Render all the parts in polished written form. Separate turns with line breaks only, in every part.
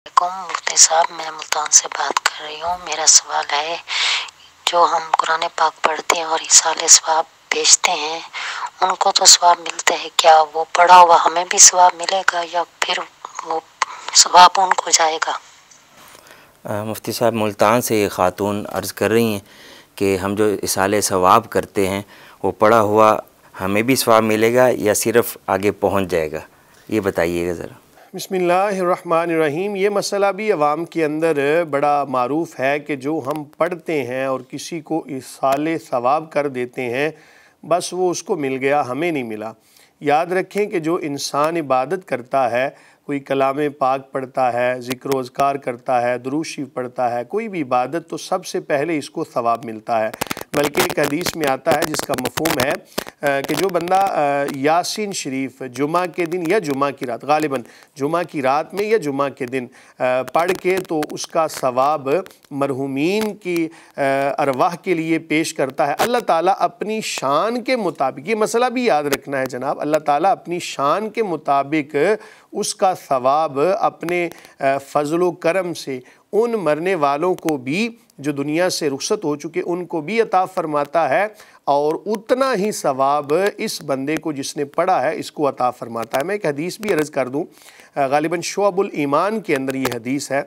مفتی صاحب، میں ملتان سے بات کر رہی ہوں۔ میرا سوال ہے، جو ہم قرآن پاک پڑھتے ہیں اور ایصال ثواب بھیجتے ہیں، ان کو تو ثواب ملتا ہے، کیا وہ پڑھا ہوا ہمیں بھی ثواب ملے گا یا پھر وہ ثواب ان کو جائے گا؟
مفتی صاحب، ملتان سے یہ خاتون عرض کر رہی ہیں کہ ہم جو ایصال ثواب کرتے ہیں وہ پڑھا ہوا ہمیں بھی ثواب ملے گا یا صرف آگے پہنچ جائے گا، یہ بتائیے گا ذرا۔
بسم اللہ الرحمن الرحیم۔ یہ مسئلہ بھی عوام کے اندر بڑا معروف ہے کہ جو ہم پڑھتے ہیں اور کسی کو ایصال ثواب کر دیتے ہیں، بس وہ اس کو مل گیا، ہمیں نہیں ملا۔ یاد رکھیں کہ جو انسان عبادت کرتا ہے، کوئی کلام پاک پڑھتا ہے، ذکر و اذکار کرتا ہے، درود شریف پڑھتا ہے، کوئی بھی عبادت، تو سب سے پہلے اس کو ثواب ملتا ہے۔ بلکہ ایک حدیث میں آتا ہے جس کا مفہوم ہے کہ جو بندہ یاسین شریف جمعہ کے دن یا جمعہ کی رات، غالباً جمعہ کی رات میں یا جمعہ کے دن پڑھ کے، تو اس کا ثواب مرحومین کی ارواح کے لیے پیش کرتا ہے۔ اللہ تعالیٰ اپنی شان کے مطابق، یہ مسئلہ بھی یاد رکھنا ہے جناب، اللہ تعالیٰ اپنی شان کے مطابق اس کا ثواب اپنے فضل و کرم سے ان مرنے والوں کو بھی جو دنیا سے رخصت ہو چکے ان کو بھی عطا فرماتا ہے، اور اتنا ہی ثواب اس بندے کو جس نے پڑھا ہے اس کو عطا فرماتا ہے۔ میں ایک حدیث بھی عرض کر دوں، غالباً شعب الایمان کے اندر یہ حدیث ہے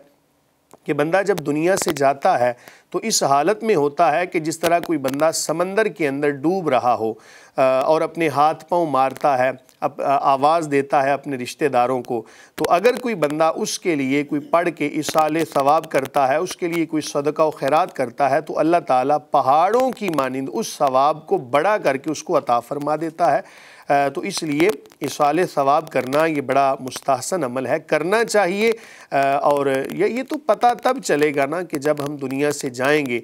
کہ بندہ جب دنیا سے جاتا ہے تو اس حالت میں ہوتا ہے کہ جس طرح کوئی بندہ سمندر کے اندر ڈوب رہا ہو اور اپنے ہاتھ پاؤں مارتا ہے، آواز دیتا ہے اپنے رشتہ داروں کو، تو اگر کوئی بندہ اس کے لیے کوئی پڑھ کے ایصال ثواب کرتا ہے، اس کے لیے کوئی صدقہ و خیرات کرتا ہے، تو اللہ تعالیٰ پہاڑوں کی مانند اس ثواب کو بڑا کر کے اس کو عطا فرما دیتا ہے۔ تو اس لیے ایصال ثواب کرنا یہ بڑا مستحسن عمل ہے، کرنا چاہیے۔ اور یہ تو پتہ تب چلے گا نا کہ جب ہم دنیا سے جائیں گے۔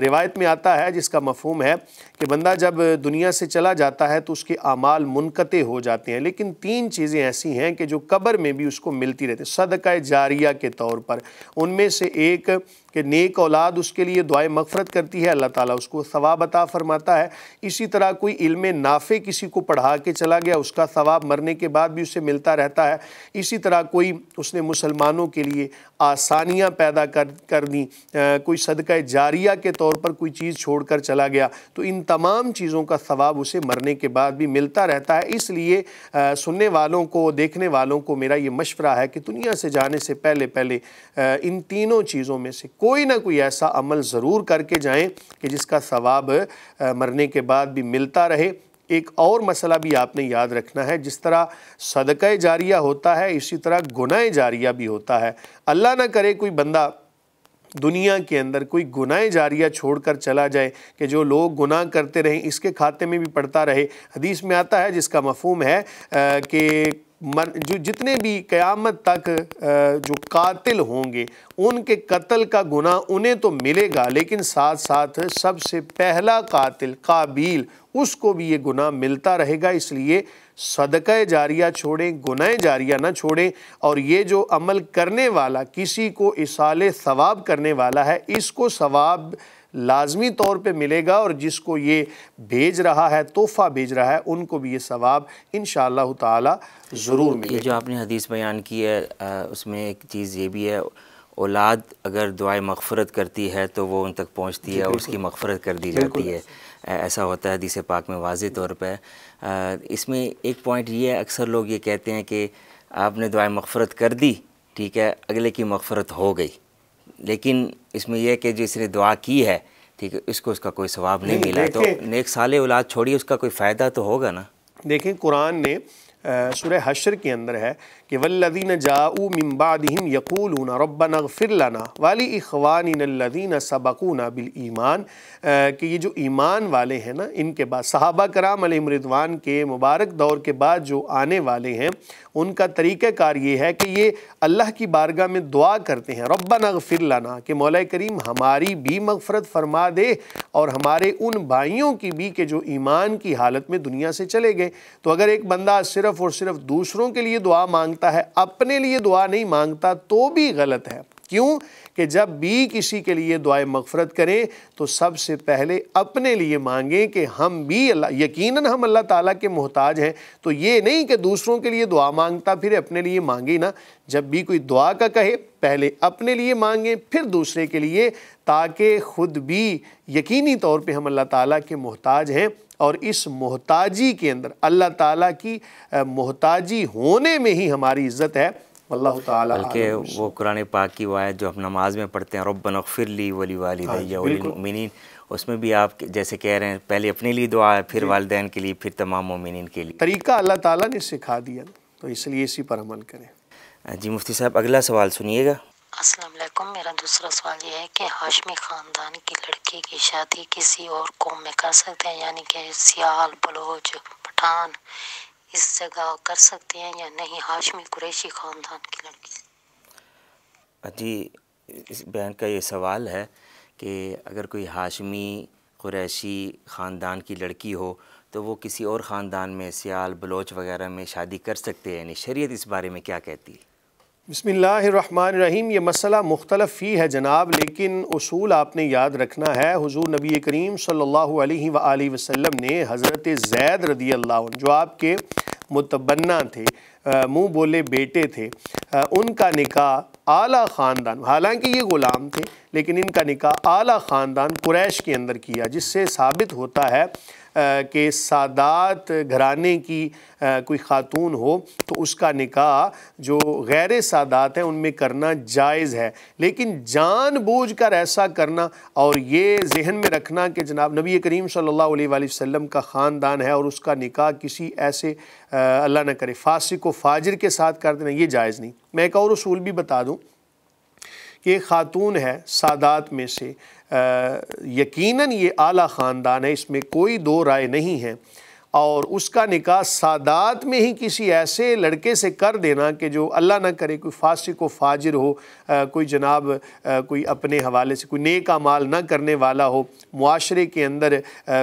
روایت میں آتا ہے جس کا مفہوم ہے کہ بندہ جب دنیا سے چلا جاتا ہے تو اس کے اعمال منقطع ہو جاتے ہیں، لیکن 3 چیزیں ایسی ہیں کہ جو قبر میں بھی اس کو ملتی رہتی ہیں صدقہ جاریہ کے طور پر۔ ان میں سے ایک کہ نیک اولاد اس کے لیے دعائے مغفرت کرتی ہے، اللہ تعالیٰ اس کو ثواب عطا فرماتا ہے۔ اسی طرح کوئی علم نافع کسی کو پڑھا کے چلا گیا، اس کا ثواب مرنے کے بعد بھی اسے ملتا رہتا ہے۔ اسی طرح کوئی اس نے مسلمانوں کے لیے آسانیاں پیدا کر دیں، کوئی صدقہ جاریہ کے طور پر کوئی چیز چھوڑ کر چلا گیا، تو ان تمام چیزوں کا ثواب اسے مرنے کے بعد بھی ملتا رہتا ہے۔ اس لیے سننے والوں کو، دیکھنے والوں کو میرا یہ مشورہ ہے کہ دنیا سے جانے سے پہلے ان تینوں چیزوں میں سے کوئی نہ کوئی ایسا عمل ضرور کر کے جائیں کہ جس کا ثواب مرنے کے بعد بھی ملتا رہے۔ ایک اور مسئلہ بھی آپ نے یاد رکھنا ہے، جس طرح صدقہ جاریہ ہوتا ہے اسی طرح گناہ جاریہ بھی ہوتا ہے۔ اللہ نہ کرے کوئی بندہ دنیا کے اندر کوئی گناہ جاریہ چھوڑ کر چلا جائے کہ جو لوگ گناہ کرتے رہیں اس کے کھاتے میں بھی پڑتا رہے۔ حدیث میں آتا ہے جس کا مفہوم ہے کہ جو جتنے بھی قیامت تک جو قاتل ہوں گے ان کے قتل کا گناہ انہیں تو ملے گا، لیکن ساتھ ساتھ سب سے پہلا قاتل قابیل اس کو بھی یہ گناہ ملتا رہے گا۔ اس لیے صدقہ جاریہ چھوڑیں، گناہ جاریہ نہ چھوڑیں، اور یہ جو عمل کرنے والا کسی کو ایصال ثواب کرنے والا ہے اس کو ثواب لازمی طور پہ ملے گا، اور جس کو یہ بھیج رہا ہے، تحفہ بھیج رہا ہے، ان کو بھی یہ ثواب انشاءاللہ تعالی ضرور ملے گا۔
یہ جو آپ نے حدیث بیان کی ہے اس میں ایک چیز یہ بھی ہے، اولاد اگر دعائے مغفرت کرتی ہے تو وہ ان تک پہنچتی ہے اور اس کی مغفرت کر دی جاتی ہے، ایسا ہوتا ہے حدیث پاک میں واضح طور پہ۔ اس میں ایک پوائنٹ یہ ہے، اکثر لوگ یہ کہتے ہیں کہ آپ نے دعائے مغفرت کر دی، ٹھیک ہے، اگلے کی مغفرت ہو گئی، لیکن اس میں یہ ہے کہ جس نے دعا کی ہے، ٹھیک ہے، اس کو اس کا کوئی ثواب نہیں ملا، تو نیک صالح اولاد چھوڑی، اس کا کوئی فائدہ تو ہوگا نا۔
دیکھیں قرآن نے سورہ حشر کے اندر ہے کہ والذین جاؤوا من بعدہم یقولون ربنا اغفر لنا ولاخواننا الذین سبقونا بالایمان، کہ یہ جو ایمان والے ہیں نا، ان کے بعد صحابہ کرام علیہم رضوان کے مبارک دور کے بعد جو آنے والے ہیں، ان کا طریقہ کار یہ ہے کہ یہ اللہ کی بارگاہ میں دعا کرتے ہیں ربنا اغفر لنا، کہ مولا کریم ہماری بھی مغفرت فرما دے اور ہمارے ان بھائیوں کی بھی کہ جو ایمان کی حالت میں دنیا سے چلے گئے۔ تو اگر ایک بندہ صرف صرف اور صرف دوسروں کے لیے دعا مانگتا ہے، اپنے لیے دعا نہیں مانگتا، تو بھی غلط ہے۔ کیوں کہ جب بھی کسی کے لیے دعائے مغفرت کریں تو سب سے پہلے اپنے لیے مانگیں کہ ہم بھی یقیناً ہم اللہ تعالیٰ کے محتاج ہیں۔ تو یہ نہیں کہ دوسروں کے لیے دعا مانگتا پھر اپنے لیے مانگے نا، جب بھی کوئی دعا کا کہے پہلے اپنے لیے مانگیں پھر دوسرے کے لیے، تاکہ خود بھی یقینی طور پہ ہم اللہ تعالیٰ کے محتاج ہیں، اور اس محتاجی کے اندر اللہ تعالیٰ کی محتاجی ہونے میں ہی ہماری عزت ہے۔ اللہ تعالیٰ
بلکہ وہ قرآن پاک کی وہ آیت جو ہم نماز میں پڑھتے ہیں، ربنا اغفر لی ولوالدی وللمؤمنین، اس میں بھی آپ جیسے کہہ رہے ہیں پہلے اپنے لیے دعا ہے، پھر والدین کے لیے، پھر تمام مومنین کے لیے۔
طریقہ اللہ تعالیٰ نے سکھا دیا، تو اس لیے اسی پر عمل کریں۔
جی مفتی صاحب اگلا سوال سنیے گا۔
السلام علیکم، میرا دوسرا سوال یہ ہے کہ ہاشمی خاندان کی لڑکی کی شادی کسی اور قوم میں کر سکتے ہیں، یعنی کہ سیال، بلوچ، پٹھان اس جگہ کر سکتے ہیں یا نہیں، ہاشمی قریشی خاندان کی لڑکی؟
جی اس بہن کا یہ سوال ہے کہ اگر کوئی ہاشمی قریشی خاندان کی لڑکی ہو تو وہ کسی اور خاندان میں سیال، بلوچ وغیرہ میں شادی کر سکتے ہیں، یعنی شریعت اس بارے میں کیا کہتی ہے؟
بسم اللہ الرحمن الرحیم۔ یہ مسئلہ مختلف فی ہے جناب، لیکن اصول آپ نے یاد رکھنا ہے۔ حضور نبی کریم صلی اللہ علیہ وآلہ وسلم نے حضرت زید رضی اللہ عنہ جو آپ کے متبنہ تھے، منہ بولے بیٹے تھے، ان کا نکاح اعلیٰ خاندان، حالانکہ یہ غلام تھے لیکن ان کا نکاح اعلیٰ خاندان قریش کے اندر کیا، جس سے ثابت ہوتا ہے کہ سادات گھرانے کی کوئی خاتون ہو تو اس کا نکاح جو غیر سادات ہیں ان میں کرنا جائز ہے، لیکن جان بوجھ کر ایسا کرنا اور یہ ذہن میں رکھنا کہ جناب نبی کریم صلی اللہ علیہ وآلہ وسلم کا خاندان ہے اور اس کا نکاح کسی ایسے اللہ نہ کرے فاسق و فاجر کے ساتھ کر دینا، یہ جائز نہیں۔ میں ایک اور اصول بھی بتا دوں کہ ایک خاتون ہے سادات میں سے، یقیناً یہ اعلیٰ خاندان ہے، اس میں کوئی دو رائے نہیں ہے، اور اس کا نکاح سادات میں ہی کسی ایسے لڑکے سے کر دینا کہ جو اللہ نہ کرے کوئی فاسق و فاجر ہو، کوئی جناب کوئی اپنے حوالے سے کوئی نیک اعمال نہ کرنے والا ہو، معاشرے کے اندر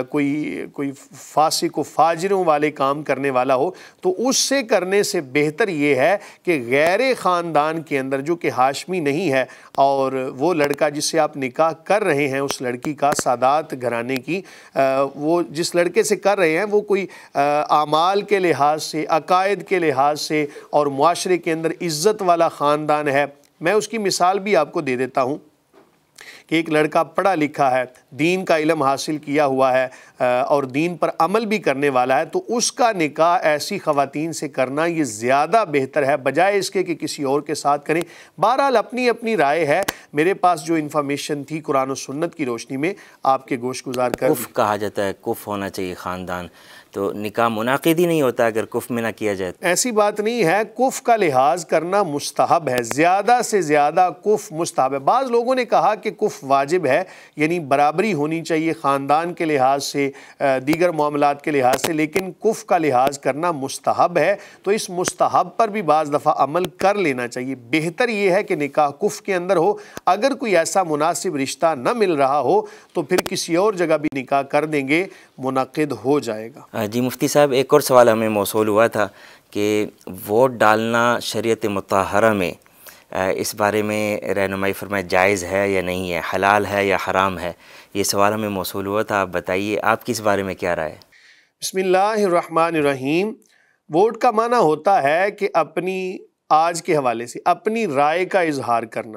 کوئی فاسق و فاجروں والے کام کرنے والا ہو، تو اس سے کرنے سے بہتر یہ ہے کہ غیر خاندان کے اندر جو کہ ہاشمی نہیں ہے، اور وہ لڑکا جس سے آپ نکاح کر رہے ہیں اس لڑکی کا سادات گھرانے کی، وہ جس لڑکے سے کر رہے ہیں وہ کوئی اعمال کے لحاظ سے، عقائد کے لحاظ سے اور معاشرے کے اندر عزت والا خاندان ہے۔ میں اس کی مثال بھی آپ کو دے دیتا ہوں کہ ایک لڑکا پڑھا لکھا ہے، دین کا علم حاصل کیا ہوا ہے اور دین پر عمل بھی کرنے والا ہے، تو اس کا نکاح ایسی خواتین سے کرنا یہ زیادہ بہتر ہے بجائے اس کے کہ کسی اور کے ساتھ کریں۔ بہرحال اپنی اپنی رائے ہے، میرے پاس جو انفارمیشن تھی قرآن و سنت کی روشنی میں آپ کے گوش گزار کر
کف کہا جاتا ہے، کف ہونا چاہیے خاندان، تو نکاح منعقد ہی نہیں ہوتا اگر کف میں نہ کیا جائے۔
ایسی بات نہیں ہے، کف کا لحاظ کرنا مستحب ہے، زیادہ سے زیادہ کف مستحب ہے۔ بعض لوگوں نے کہا کہ کف واجب ہے، یعنی برابری ہونی چاہیے خاندان کے لحاظ سے، دیگر معاملات کے لحاظ سے، لیکن کف کا لحاظ کرنا مستحب ہے، تو اس مستحب پر بھی بعض دفعہ عمل کر لینا چاہیے۔ بہتر یہ ہے کہ نکاح کف کے اندر ہو، اگر کوئی ایسا مناسب رشتہ نہ مل رہا ہو تو پھر کسی اور جگہ بھی نکاح کر دیں گے، منعقد ہو جائے گا۔
جی مفتی صاحب ایک اور سوال ہمیں موصول ہوا تھا کہ ووٹ ڈالنا شریعت مطہرہ میں اس بارے میں رہنمائی فرمائے جائز ہے یا نہیں ہے، حلال ہے یا حرام ہے، یہ سوال ہمیں موصول ہوا تھا، آپ بتائیے آپ کی اس بارے میں کیا رائے ہے؟
بسم اللہ الرحمن الرحیم۔ ووٹ کا معنی ہوتا ہے کہ اپنی آج کے حوالے سے اپنی رائے کا اظہار کرنا،